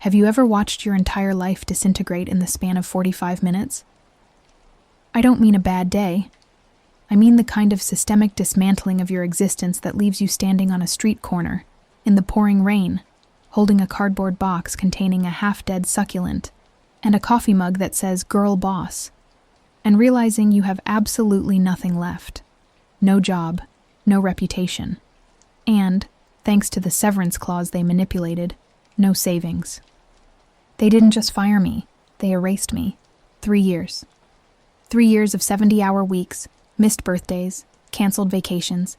Have you ever watched your entire life disintegrate in the span of 45 minutes? I don't mean a bad day. I mean the kind of systemic dismantling of your existence that leaves you standing on a street corner, in the pouring rain, holding a cardboard box containing a half-dead succulent and a coffee mug that says "Girl Boss," and realizing you have absolutely nothing left. No job, no reputation, and, thanks to the severance clause they manipulated, no savings. They didn't just fire me, they erased me. 3 years. 3 years of 70-hour weeks, missed birthdays, canceled vacations,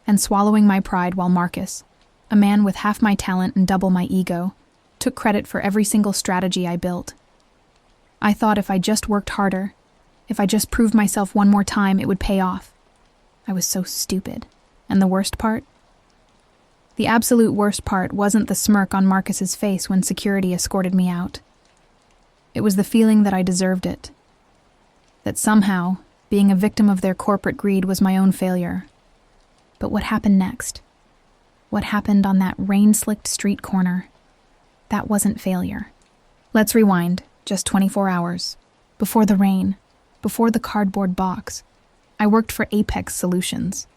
and swallowing my pride while Marcus, a man with half my talent and double my ego, took credit for every single strategy I built. I thought if I just worked harder, if I just proved myself one more time, it would pay off. I was so stupid. And the worst part? The absolute worst part wasn't the smirk on Marcus's face when security escorted me out. It was the feeling that I deserved it. That somehow, being a victim of their corporate greed was my own failure. But what happened next? What happened on that rain-slicked street corner? That wasn't failure. Let's rewind, just 24 hours. Before the rain, before the cardboard box, I worked for Apex Solutions.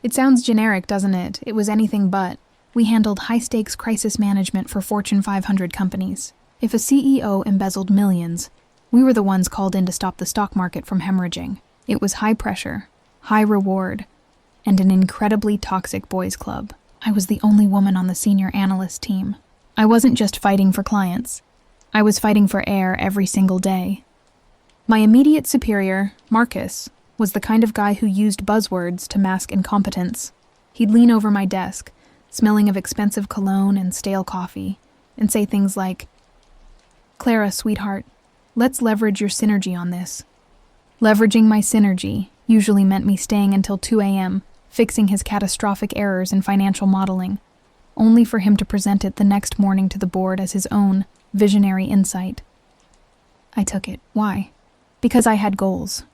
It sounds generic, doesn't it? It was anything but. We handled high-stakes crisis management for Fortune 500 companies. If a CEO embezzled millions, we were the ones called in to stop the stock market from hemorrhaging. It was high pressure, high reward, and an incredibly toxic boys' club. I was the only woman on the senior analyst team. I wasn't just fighting for clients. I was fighting for air every single day. My immediate superior, Marcus, was the kind of guy who used buzzwords to mask incompetence. He'd lean over my desk, smelling of expensive cologne and stale coffee, and say things like, "Clara, sweetheart, let's leverage your synergy on this." Leveraging my synergy usually meant me staying until 2 a.m., fixing his catastrophic errors in financial modeling, only for him to present it the next morning to the board as his own visionary insight. I took it. Why? Because I had goals.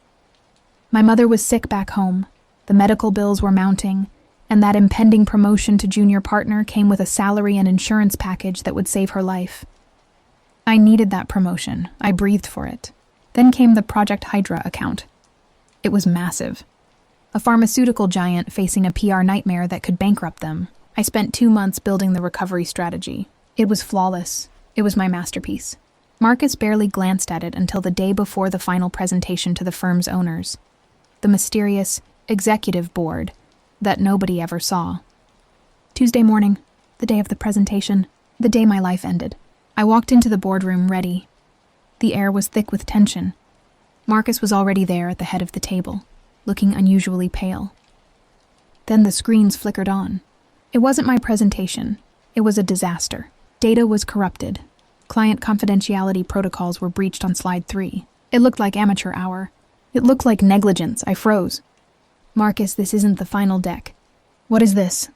My mother was sick back home, the medical bills were mounting, and that impending promotion to junior partner came with a salary and insurance package that would save her life. I needed that promotion. I breathed for it. Then came the Project Hydra account. It was massive. A pharmaceutical giant facing a PR nightmare that could bankrupt them. I spent 2 months building the recovery strategy. It was flawless. It was my masterpiece. Marcus barely glanced at it until the day before the final presentation to the firm's owners. The mysterious executive board that nobody ever saw. Tuesday morning, the day of the presentation, the day my life ended. I walked into the boardroom ready. The air was thick with tension. Marcus was already there at the head of the table, looking unusually pale. Then the screens flickered on. It wasn't my presentation. It was a disaster. Data was corrupted. Client confidentiality protocols were breached on slide 3. It looked like amateur hour. It looked like negligence. I froze. "Marcus, this isn't the final deck." "What is this?"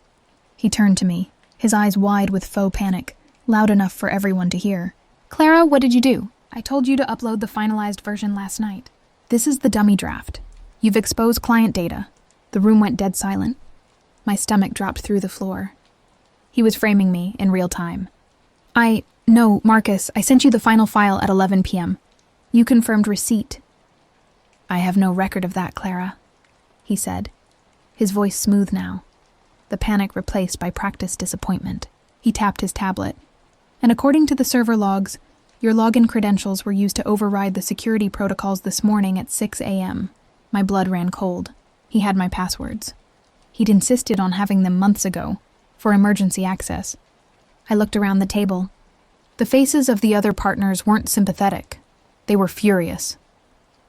He turned to me, his eyes wide with faux panic, loud enough for everyone to hear. "Clara, what did you do?" "I told you to upload the finalized version last night. This is the dummy draft. You've exposed client data." The room went dead silent. My stomach dropped through the floor. He was framing me in real time. No, Marcus, I sent you the final file at 11 p.m. You confirmed receipt." "I have no record of that, Clara," he said, his voice smooth now, the panic replaced by practiced disappointment. He tapped his tablet. "And according to the server logs, your login credentials were used to override the security protocols this morning at 6 a.m. My blood ran cold. He had my passwords. He'd insisted on having them months ago, for emergency access. I looked around the table. The faces of the other partners weren't sympathetic. They were furious.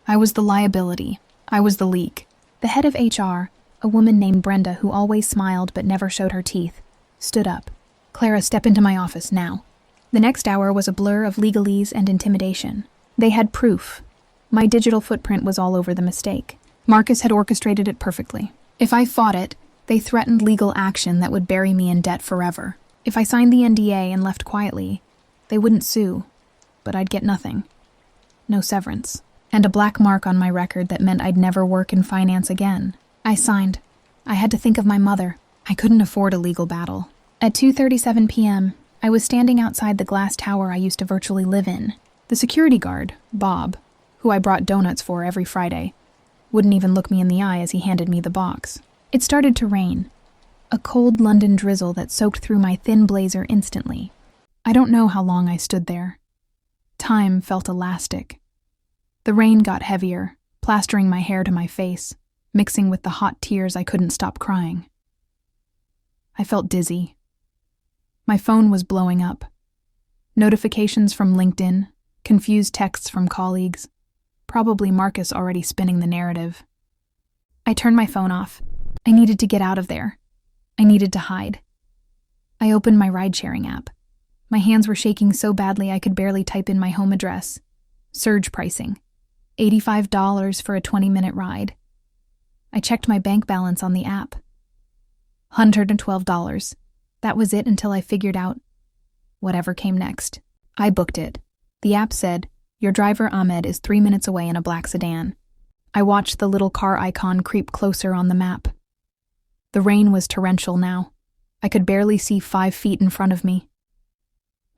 I was the liability. I was the leak. The head of HR, a woman named Brenda who always smiled but never showed her teeth, stood up. "Clara, step into my office now." The next hour was a blur of legalese and intimidation. They had proof. My digital footprint was all over the mistake. Marcus had orchestrated it perfectly. If I fought it, they threatened legal action that would bury me in debt forever. If I signed the NDA and left quietly, they wouldn't sue, but I'd get nothing. No severance. And a black mark on my record that meant I'd never work in finance again. I signed. I had to think of my mother. I couldn't afford a legal battle. At 2:37 p.m., I was standing outside the glass tower I used to virtually live in. The security guard, Bob, who I brought donuts for every Friday, wouldn't even look me in the eye as he handed me the box. It started to rain, a cold London drizzle that soaked through my thin blazer instantly. I don't know how long I stood there. Time felt elastic. The rain got heavier, plastering my hair to my face, mixing with the hot tears I couldn't stop crying. I felt dizzy. My phone was blowing up. Notifications from LinkedIn, confused texts from colleagues, probably Marcus already spinning the narrative. I turned my phone off. I needed to get out of there. I needed to hide. I opened my ride-sharing app. My hands were shaking so badly I could barely type in my home address. Surge pricing. $85 for a 20-minute ride. I checked my bank balance on the app. $112. That was it until I figured out whatever came next. I booked it. The app said, "Your driver Ahmed is 3 minutes away in a black sedan." I watched the little car icon creep closer on the map. The rain was torrential now. I could barely see 5 feet in front of me.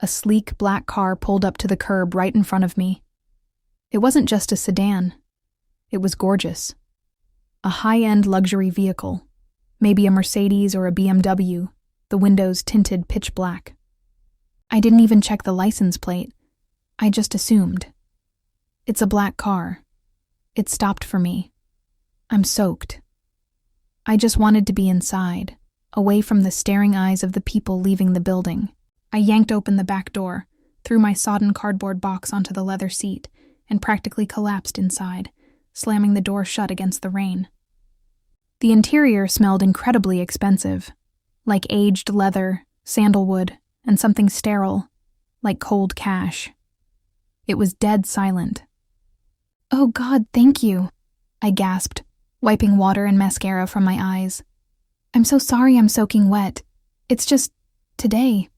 A sleek black car pulled up to the curb right in front of me. It wasn't just a sedan. It was gorgeous. A high-end luxury vehicle, maybe a Mercedes or a BMW, the windows tinted pitch black. I didn't even check the license plate. I just assumed. It's a black car. It stopped for me. I'm soaked. I just wanted to be inside, away from the staring eyes of the people leaving the building. I yanked open the back door, threw my sodden cardboard box onto the leather seat, and practically collapsed inside, slamming the door shut against the rain. The interior smelled incredibly expensive, like aged leather, sandalwood, and something sterile, like cold cash. It was dead silent. "Oh God, thank you," I gasped, wiping water and mascara from my eyes. "I'm so sorry I'm soaking wet. It's just today.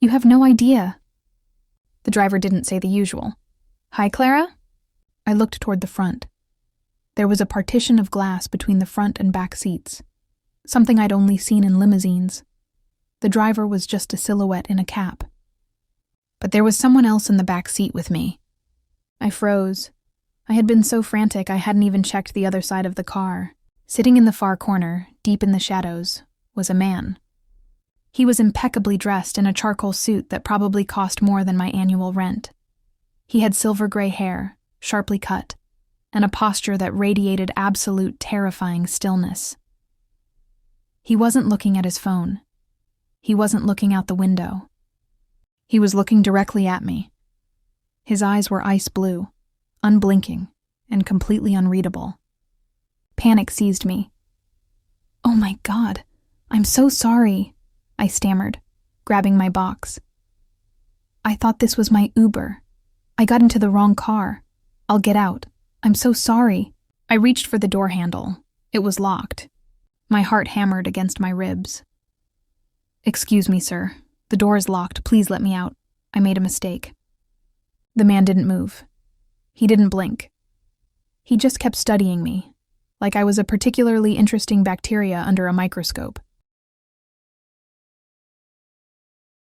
You have no idea." The driver didn't say the usual. "Hi, Clara?" I looked toward the front. There was a partition of glass between the front and back seats, something I'd only seen in limousines. The driver was just a silhouette in a cap. But there was someone else in the back seat with me. I froze. I had been so frantic I hadn't even checked the other side of the car. Sitting in the far corner, deep in the shadows, was a man. He was impeccably dressed in a charcoal suit that probably cost more than my annual rent. He had silver gray hair, sharply cut, and a posture that radiated absolute terrifying stillness. He wasn't looking at his phone. He wasn't looking out the window. He was looking directly at me. His eyes were ice blue, unblinking, and completely unreadable. Panic seized me. "Oh my God, I'm so sorry," I stammered, grabbing my box. "I thought this was my Uber. I got into the wrong car. I'll get out. I'm so sorry." I reached for the door handle. It was locked. My heart hammered against my ribs. "Excuse me, sir. The door is locked. Please let me out. I made a mistake." The man didn't move. He didn't blink. He just kept studying me, like I was a particularly interesting bacteria under a microscope.